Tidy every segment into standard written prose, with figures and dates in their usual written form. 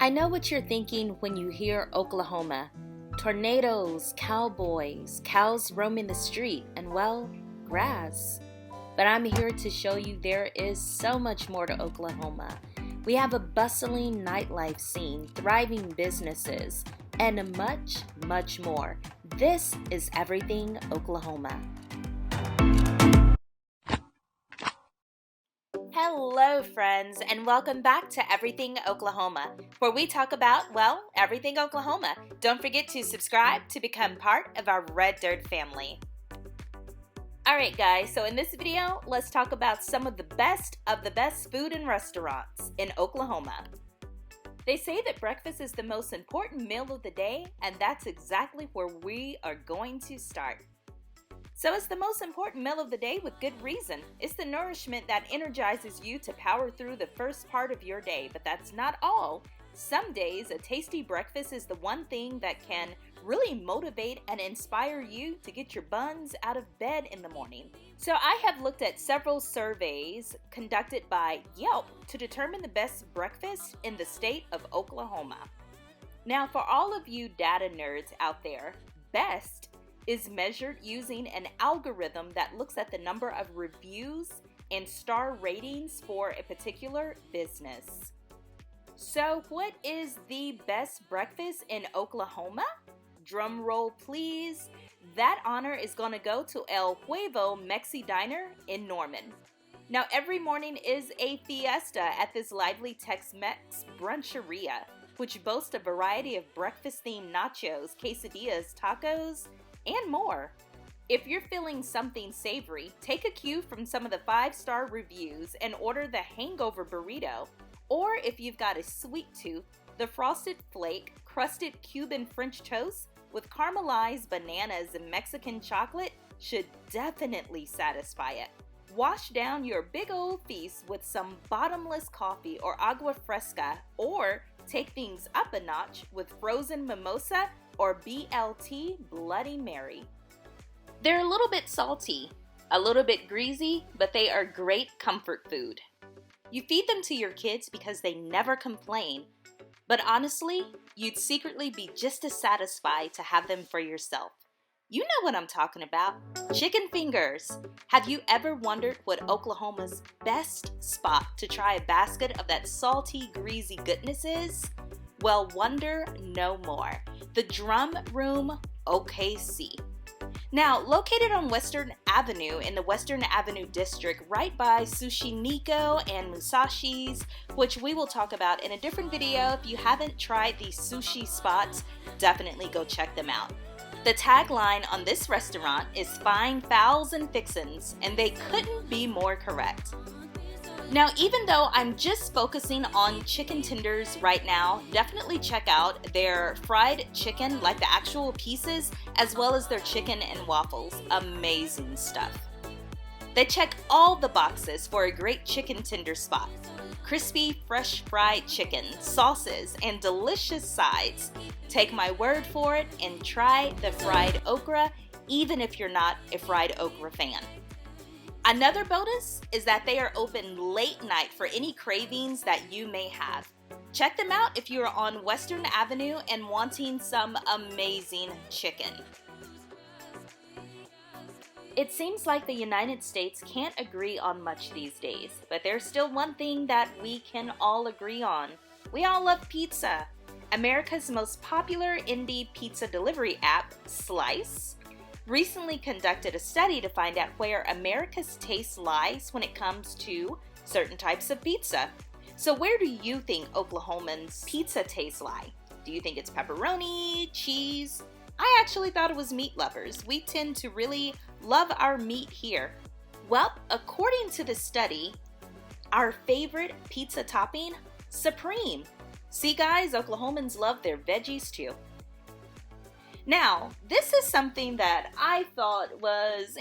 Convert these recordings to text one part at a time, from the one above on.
I know what you're thinking when you hear Oklahoma. Tornadoes, cowboys, cows roaming the street, and well, grass. But I'm here to show you there is so much more to Oklahoma. We have a bustling nightlife scene, thriving businesses, and much, much more. This is Everything Oklahoma. Hello, friends, and welcome back to Everything Oklahoma, where we talk about, well, everything Oklahoma. Don't forget to subscribe to become part of our Red Dirt family. Alright guys, so in this video, let's talk about some of the best food and restaurants in Oklahoma. They say that breakfast is the most important meal of the day, and that's exactly where we are going to start. So it's the most important meal of the day with good reason. It's the nourishment that energizes you to power through the first part of your day, but that's not all. Some days, a tasty breakfast is the one thing that can really motivate and inspire you to get your buns out of bed in the morning. So I have looked at several surveys conducted by Yelp to determine the best breakfast in the state of Oklahoma. Now, for all of you data nerds out there, best is measured using an algorithm that looks at the number of reviews and star ratings for a particular business. So what is the best breakfast in Oklahoma? Drum roll please. That honor is going to go to El Huevo Mexi Diner in Norman. Now every morning is a fiesta at this lively Tex-Mex bruncheria, which boasts a variety of breakfast-themed nachos, quesadillas, tacos, and more. If you're feeling something savory, take a cue from some of the 5-star reviews and order the hangover burrito. Or if you've got a sweet tooth, the frosted flake, crusted Cuban French toast with caramelized bananas and Mexican chocolate should definitely satisfy it. Wash down your big old feast with some bottomless coffee or agua fresca, or take things up a notch with frozen mimosa or BLT Bloody Mary. They're a little bit salty, a little bit greasy, but they are great comfort food. You feed them to your kids because they never complain, but honestly, you'd secretly be just as satisfied to have them for yourself. You know what I'm talking about. Chicken fingers. Have you ever wondered what Oklahoma's best spot to try a basket of that salty, greasy goodness is? Well, wonder no more. The Drum Room OKC. Now, located on Western Avenue in the Western Avenue District, right by Sushi Nico and Musashi's, which we will talk about in a different video. If you haven't tried these sushi spots, definitely go check them out. The tagline on this restaurant is "Fine Fowls and Fixins," and they couldn't be more correct. Now, even though I'm just focusing on chicken tenders right now, definitely check out their fried chicken, like the actual pieces, as well as their chicken and waffles. Amazing stuff. They check all the boxes for a great chicken tender spot. Crispy, fresh fried chicken, sauces, and delicious sides. Take my word for it and try the fried okra, even if you're not a fried okra fan. Another bonus is that they are open late night for any cravings that you may have. Check them out if you are on Western Avenue and wanting some amazing chicken. It seems like the United States can't agree on much these days, but there's still one thing that we can all agree on. We all love pizza. America's most popular indie pizza delivery app, Slice, recently conducted a study to find out where America's taste lies when it comes to certain types of pizza. So where do you think Oklahomans' pizza tastes lie? Do you think it's pepperoni, cheese? I actually thought it was meat lovers. We tend to really love our meat here. Well, according to the study, our favorite pizza topping, Supreme. See guys, Oklahomans love their veggies too. Now, this is something that I thought was,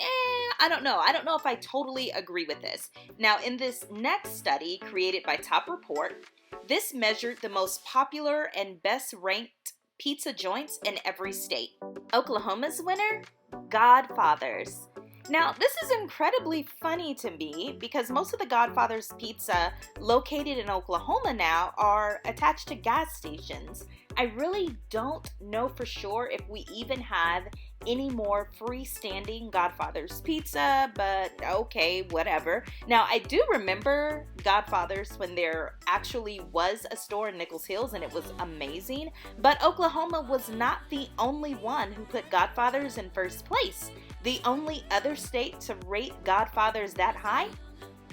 I don't know if I totally agree with this. Now, in this next study created by Top Report, this measured the most popular and best ranked pizza joints in every state. Oklahoma's winner? Godfather's. Now, this is incredibly funny to me because most of the Godfather's pizza located in Oklahoma now are attached to gas stations. I really don't know for sure if we even have any more freestanding Godfather's pizza, but okay, whatever. Now, I do remember Godfather's when there actually was a store in Nichols Hills and it was amazing, but Oklahoma was not the only one who put Godfather's in first place. The only other state to rate Godfather's that high?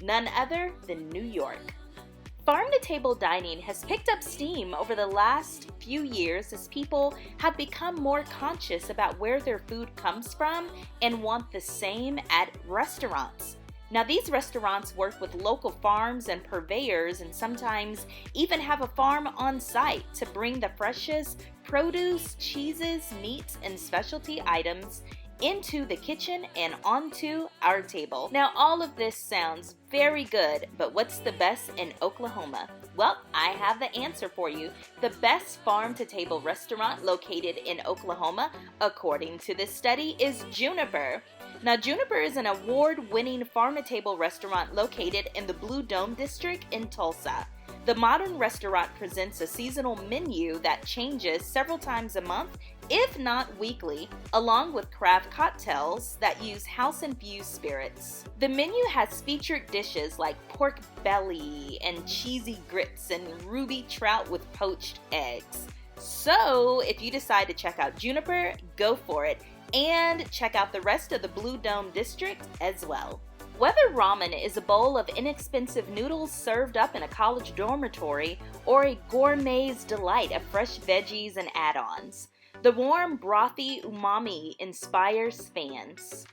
None other than New York. Farm-to-table dining has picked up steam over the last few years as people have become more conscious about where their food comes from and want the same at restaurants. Now, these restaurants work with local farms and purveyors and sometimes even have a farm on site to bring the freshest produce, cheeses, meats, and specialty items into the kitchen and onto our table. Now, all of this sounds very good, but what's the best in Oklahoma? Well, I have the answer for you. The best farm-to-table restaurant located in Oklahoma, according to this study, is Juniper. Now, Juniper is an award-winning farm-to-table restaurant located in the Blue Dome District in Tulsa. The modern restaurant presents a seasonal menu that changes several times a month, if not weekly, along with craft cocktails that use house-infused spirits. The menu has featured dishes like pork belly and cheesy grits and ruby trout with poached eggs. So, if you decide to check out Juniper, go for it, and check out the rest of the Blue Dome District as well. Whether ramen is a bowl of inexpensive noodles served up in a college dormitory or a gourmet's delight of fresh veggies and add-ons, the warm, brothy umami inspires fans.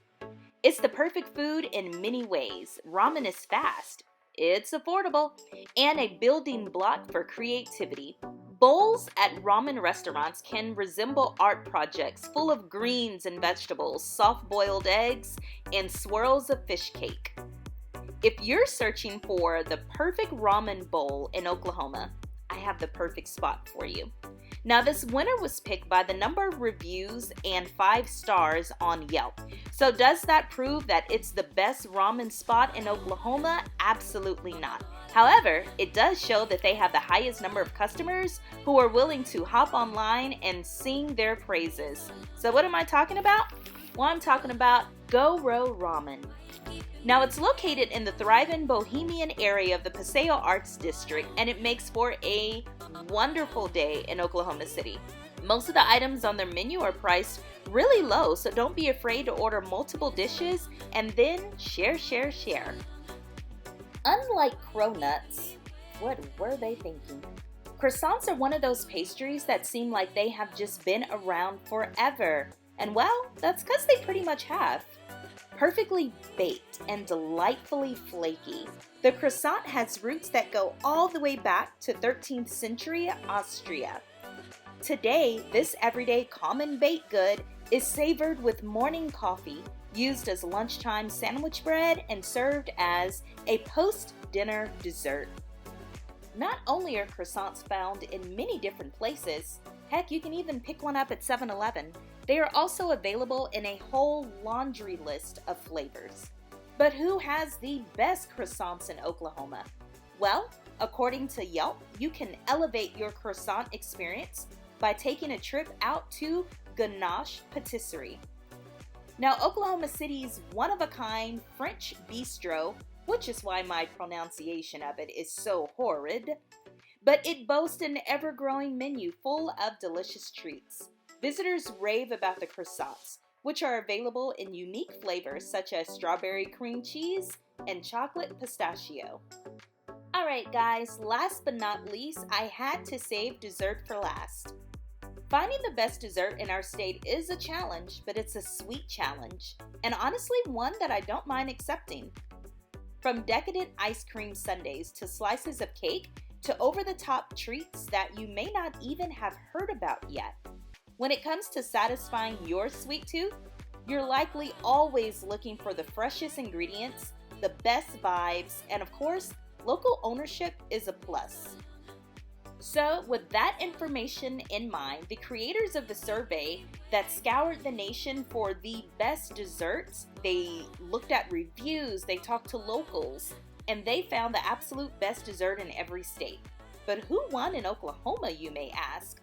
It's the perfect food in many ways. Ramen is fast, it's affordable, and a building block for creativity. Bowls at ramen restaurants can resemble art projects full of greens and vegetables, soft-boiled eggs, and swirls of fish cake. If you're searching for the perfect ramen bowl in Oklahoma, I have the perfect spot for you. Now, this winner was picked by the number of reviews and 5 stars on Yelp. So does that prove that it's the best ramen spot in Oklahoma? Absolutely not. However, it does show that they have the highest number of customers who are willing to hop online and sing their praises. So what am I talking about? Well, I'm talking about Go Row Ramen. Now, it's located in the thriving Bohemian area of the Paseo Arts District, and it makes for a wonderful day in Oklahoma City. Most of the items on their menu are priced really low, so don't be afraid to order multiple dishes and then share. Unlike cronuts, what were they thinking? Croissants are one of those pastries that seem like they have just been around forever. And well, that's because they pretty much have. Perfectly baked and delightfully flaky, the croissant has roots that go all the way back to 13th century Austria. Today, this everyday common baked good is savored with morning coffee, used as lunchtime sandwich bread, and served as a post-dinner dessert. Not only are croissants found in many different places, heck, you can even pick one up at 7-Eleven, they are also available in a whole laundry list of flavors. But who has the best croissants in Oklahoma? Well, according to Yelp, you can elevate your croissant experience by taking a trip out to Ganache Patisserie. Now, Oklahoma City's one-of-a-kind French bistro, which is why my pronunciation of it is so horrid, but it boasts an ever-growing menu full of delicious treats. Visitors rave about the croissants, which are available in unique flavors such as strawberry cream cheese and chocolate pistachio. Alright guys, last but not least, I had to save dessert for last. Finding the best dessert in our state is a challenge, but it's a sweet challenge, and honestly one that I don't mind accepting. From decadent ice cream sundaes to slices of cake to over-the-top treats that you may not even have heard about yet. When it comes to satisfying your sweet tooth, you're likely always looking for the freshest ingredients, the best vibes, and of course, local ownership is a plus. So, with that information in mind, the creators of the survey that scoured the nation for the best desserts, they looked at reviews, they talked to locals, and they found the absolute best dessert in every state. But who won in Oklahoma, you may ask?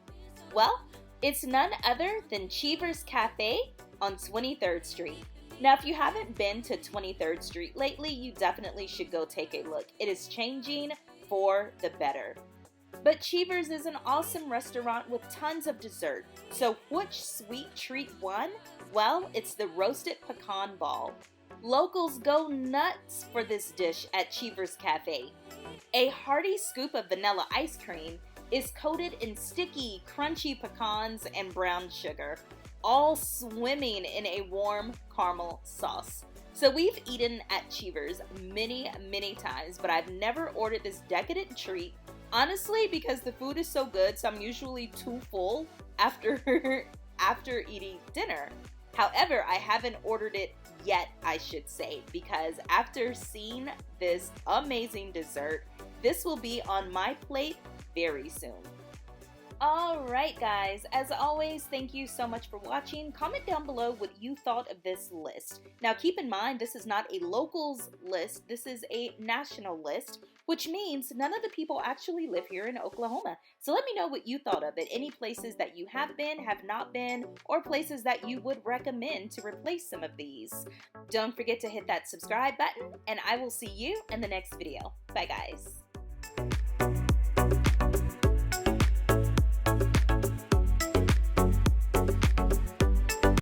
Well, it's none other than Cheever's Cafe on 23rd Street. Now, if you haven't been to 23rd Street lately, you definitely should go take a look. It is changing for the better. But Cheever's is an awesome restaurant with tons of dessert. So which sweet treat won? Well, it's the roasted pecan ball. Locals go nuts for this dish at Cheever's Cafe. A hearty scoop of vanilla ice cream is coated in sticky, crunchy pecans and brown sugar, all swimming in a warm caramel sauce. So we've eaten at Cheever's many, many times, but I've never ordered this decadent treat. Honestly, because the food is so good, so I'm usually too full after eating dinner. However, I haven't ordered it yet, I should say, because after seeing this amazing dessert, this will be on my plate very soon. Alright guys, as always, thank you so much for watching. Comment down below what you thought of this list. Now keep in mind, this is not a locals list, this is a national list, which means none of the people actually live here in Oklahoma. So let me know what you thought of it. Any places that you have been, have not been, or places that you would recommend to replace some of these. Don't forget to hit that subscribe button, and I will see you in the next video. Bye guys.